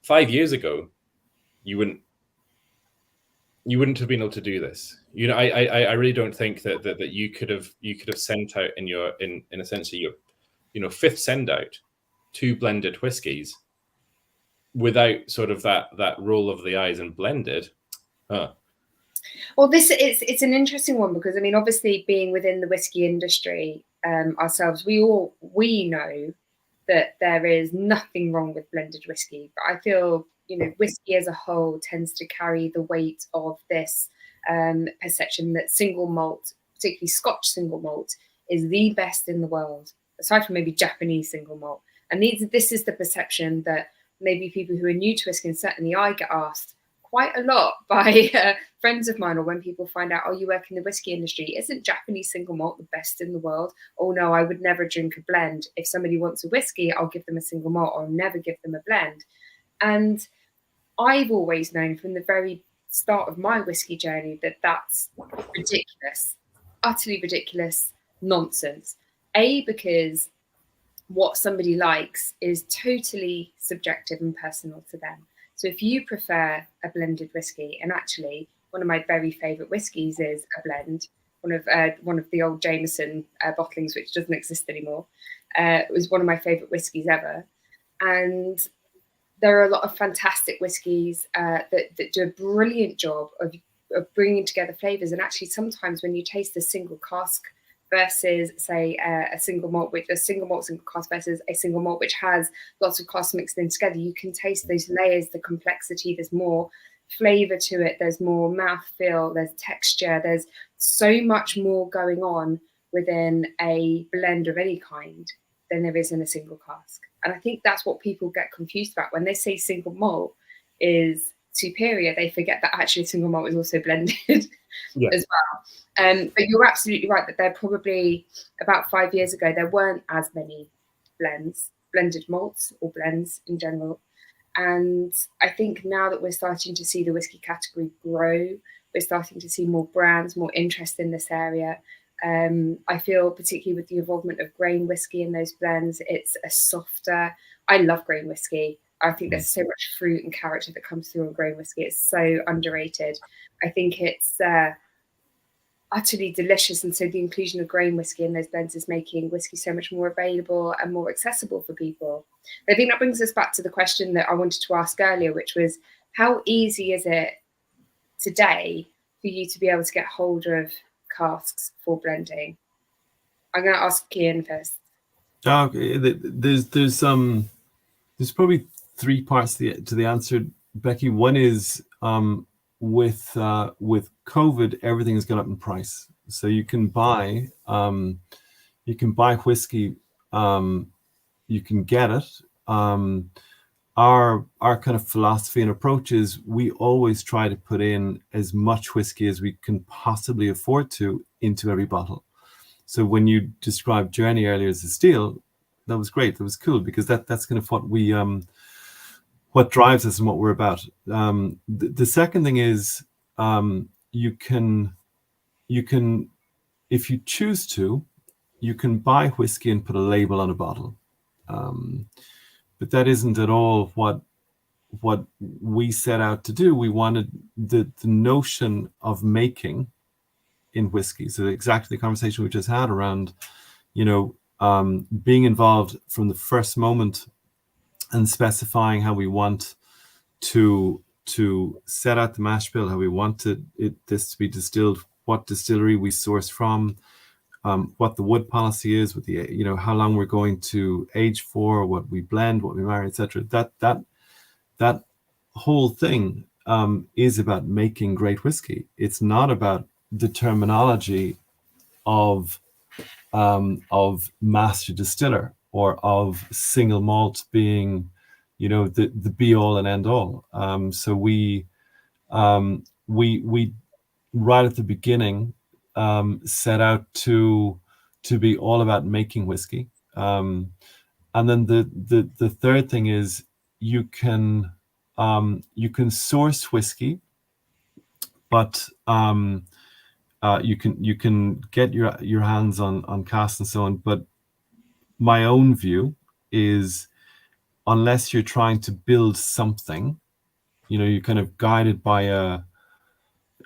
5 years ago, you wouldn't have been able to do this. I really don't think that you could have sent out in essentially your fifth send out 2 blended whiskies without sort of that roll of the eyes and blended. Well, it's an interesting one, because obviously being within the whiskey industry ourselves, we know that there is nothing wrong with blended whiskey, but I feel whiskey as a whole tends to carry the weight of this perception that single malt, particularly Scotch single malt, is the best in the world, aside from maybe Japanese single malt. And this is the perception that maybe people who are new to whiskey, and certainly I get asked quite a lot by friends of mine, or when people find out, oh, you work in the whiskey industry, isn't Japanese single malt the best in the world? Oh no, I would never drink a blend. If somebody wants a whiskey, I'll give them a single malt, or I'll never give them a blend. And I've always known from the very start of my whiskey journey that that's ridiculous, utterly ridiculous nonsense. Because what somebody likes is totally subjective and personal to them. So if you prefer a blended whiskey, and actually one of my very favourite whiskies is a blend, one of the old Jameson bottlings, which doesn't exist anymore. It was one of my favourite whiskies ever. And there are a lot of fantastic whiskies that do a brilliant job of bringing together flavours. And actually, sometimes when you taste a single cask versus, say, a single malt single cask versus a single malt which has lots of casks mixed in together, you can taste those layers, the complexity. There's more flavour to it. There's more mouthfeel. There's texture. There's so much more going on within a blend of any kind than there is in a single cask. And I think that's what people get confused about when they say single malt is superior. They forget that actually single malt is also blended as well. But you're absolutely right that there probably about 5 years ago there weren't as many blended malts or blends in general. And I think now that we're starting to see the whiskey category grow, we're starting to see more brands, more interest in this area. I feel particularly with the involvement of grain whiskey in those blends, it's a softer. I love grain whiskey. I think there's so much fruit and character that comes through on grain whiskey. It's so underrated. I think it's utterly delicious. And so the inclusion of grain whiskey in those blends is making whiskey so much more available and more accessible for people. I think that brings us back to the question that I wanted to ask earlier, which was how easy is it today for you to be able to get hold of casks for blending? I'm going to ask Cian first. Okay, there's probably three parts to the answer, Becky. One is with COVID, everything has gone up in price. So you can buy whiskey, you can get it. Our kind of philosophy and approach is we always try to put in as much whiskey as we can possibly afford to into every bottle. So when you described Journey earlier as a steal, that was great. That was cool because that's kind of what we what drives us and what we're about. The second thing is you can if you choose to, you can buy whiskey and put a label on a bottle. But that isn't at all what we set out to do. We wanted the notion of making in whiskey. So exactly the conversation we just had around, being involved from the first moment and specifying how we want to set out the mash bill, how we want this to be distilled, what distillery we source from, what the wood policy is, with the how long we're going to age for, what we blend, what we marry, etc. That whole thing is about making great whiskey. It's not about the terminology of master distiller or of single malt being, the be all and end all. So we right at the beginning set out to be all about making whiskey. And then the third thing is you can source whiskey, but you can get your hands on casks and so on. But my own view is, unless you're trying to build something, you're kind of guided by a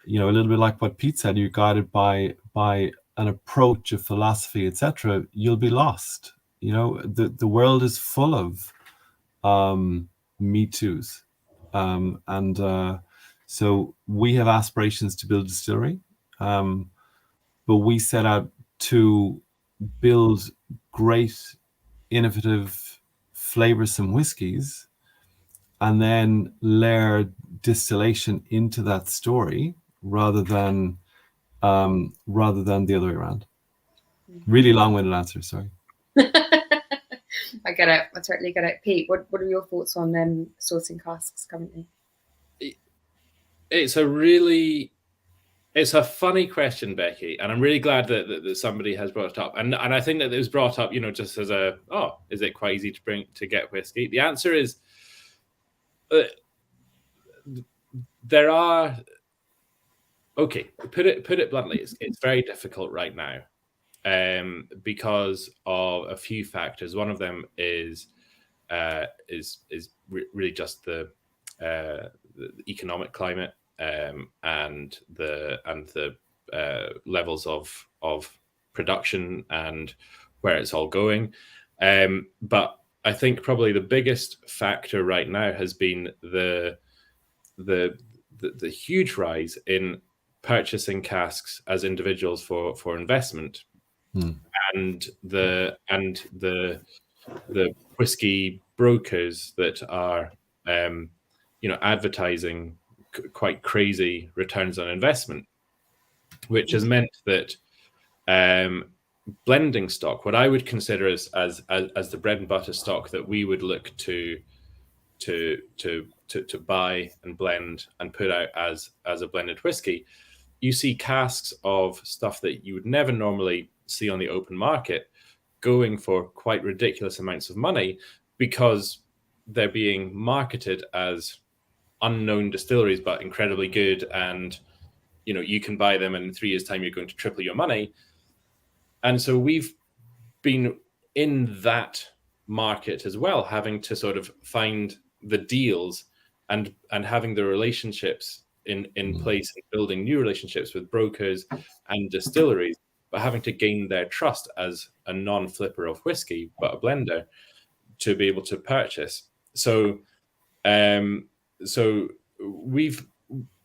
little bit like what Pete said, you're guided by an approach, a philosophy, etc. You'll be lost. The world is full of me toos, and so we have aspirations to build a distillery, but we set out to build great, innovative, flavorsome whiskies, and then layer distillation into that story rather than the other way around. Really long-winded answer, sorry. I get it. I totally get it. Pete, what are your thoughts on sourcing casks currently? It's a funny question, Becky, and I'm really glad that somebody has brought it up. And I think that it was brought up, just as is it quite easy to get whiskey? The answer is there are. Okay, put it bluntly, it's very difficult right now, because of a few factors. One of them is really just the economic climate, and the levels of production and where it's all going. But I think probably the biggest factor right now has been the huge rise in purchasing casks as individuals for investment, and the whiskey brokers that are advertising quite crazy returns on investment, which has meant that blending stock, what I would consider as the bread and butter stock that we would look to buy and blend and put out as a blended whiskey, you see casks of stuff that you would never normally see on the open market going for quite ridiculous amounts of money, because they're being marketed as unknown distilleries but incredibly good, and you can buy them and in 3 years' time you're going to triple your money. And so we've been in that market as well, having to sort of find the deals and having the relationships in place, and building new relationships with brokers and distilleries, but having to gain their trust as a non-flipper of whiskey but a blender to be able to purchase. So we've,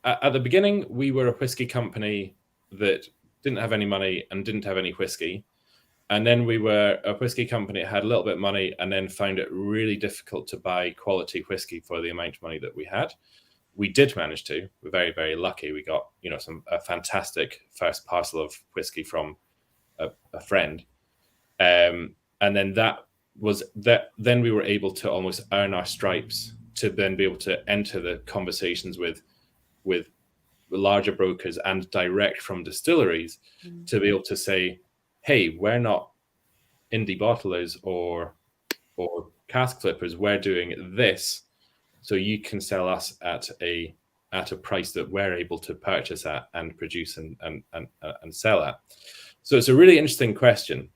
at the beginning, we were a whiskey company that didn't have any money and didn't have any whiskey. And then we were a whiskey company that had a little bit of money and then found it really difficult to buy quality whiskey for the amount of money that we had. We did manage to. We're very, very lucky. We got, a fantastic first parcel of whiskey from a friend. And then then we were able to almost earn our stripes to then be able to enter the conversations with larger brokers and direct from distilleries, to be able to say, hey, we're not indie bottlers or cask flippers, we're doing this, so you can sell us at a price that we're able to purchase at and produce and sell at. So it's a really interesting question,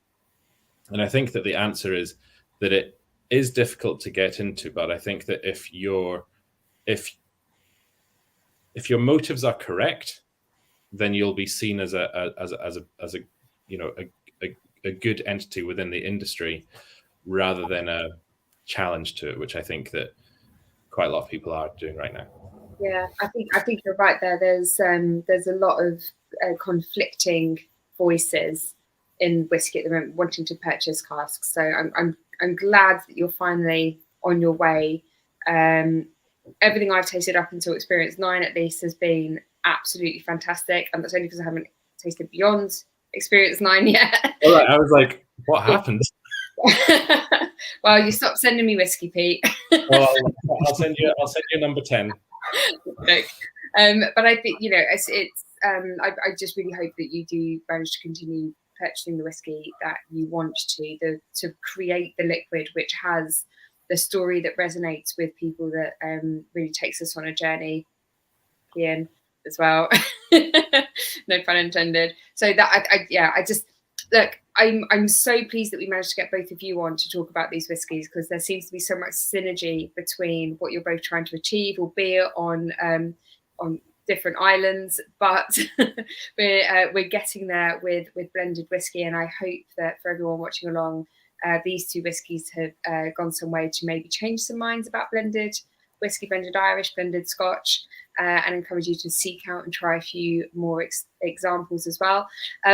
and I think that the answer is that it is difficult to get into, but I think that if your motives are correct, then you'll be seen as a good entity within the industry, rather than a challenge to it, which I think that quite a lot of people are doing right now. Yeah, I think you're right there. There's a lot of conflicting voices in whiskey at the moment wanting to purchase casks. So I'm glad that you're finally on your way. Everything I've tasted up until Experience 9 at least has been absolutely fantastic, and that's only because I haven't tasted beyond Experience 9 yet. All right, I was like, what happened? Well, you stopped sending me whiskey, Pete. Well, I'll send you number 10. But I think I just really hope that you do manage to continue purchasing the whiskey that you want to create the liquid which has the story that resonates with people, that really takes us on a journey, Cian, as well. No pun intended. So that I just look, I'm so pleased that we managed to get both of you on to talk about these whiskies, because there seems to be so much synergy between what you're both trying to achieve, albeit on different islands, but we're getting there with blended whiskey. And I hope that for everyone watching along, these two whiskies have gone some way to maybe change some minds about blended whiskey, blended Irish, blended Scotch, and encourage you to seek out and try a few more examples as well.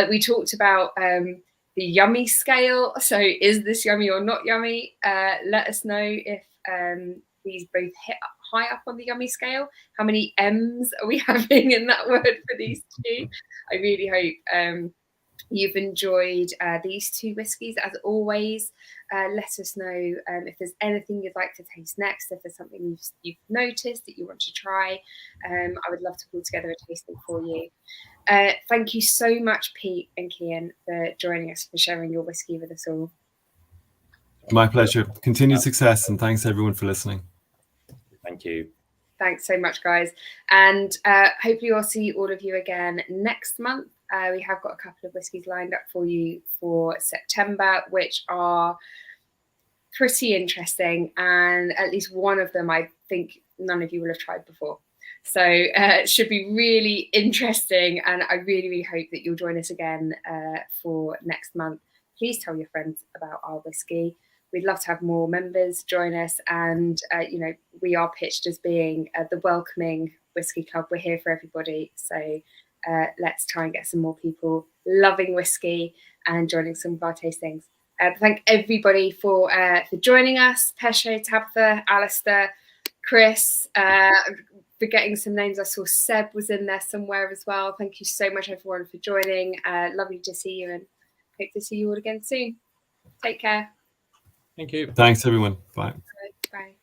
We talked about the yummy scale. So is this yummy or not yummy? Let us know if these both hit high up on the yummy scale. How many M's are we having in that word for these two? I really hope you've enjoyed these 2 whiskies. As always, let us know if there's anything you'd like to taste next, if there's something you've noticed that you want to try. I would love to pull together a tasting for you. Thank you so much, Pete and Cian, for joining us, for sharing your whiskey with us all. My pleasure. Continued success, and thanks everyone for listening. Thank you. Thanks so much, guys. And hopefully I'll see all of you again next month. We have got a couple of whiskies lined up for you for September, which are pretty interesting. And at least one of them, I think none of you will have tried before. So it should be really interesting. And I really, really hope that you'll join us again for next month. Please tell your friends about OurWhisky. We'd love to have more members join us. And, you know, we are pitched as being the welcoming whiskey club. We're here for everybody. So let's try and get some more people loving whiskey and joining some of our tastings. Thank everybody for joining us. Pesho, Tabitha, Alistair, Chris, forgetting some names. I saw Seb was in there somewhere as well. Thank you so much, everyone, for joining. Lovely to see you, and hope to see you all again soon. Take care. Thank you. Thanks, everyone. Bye. Bye.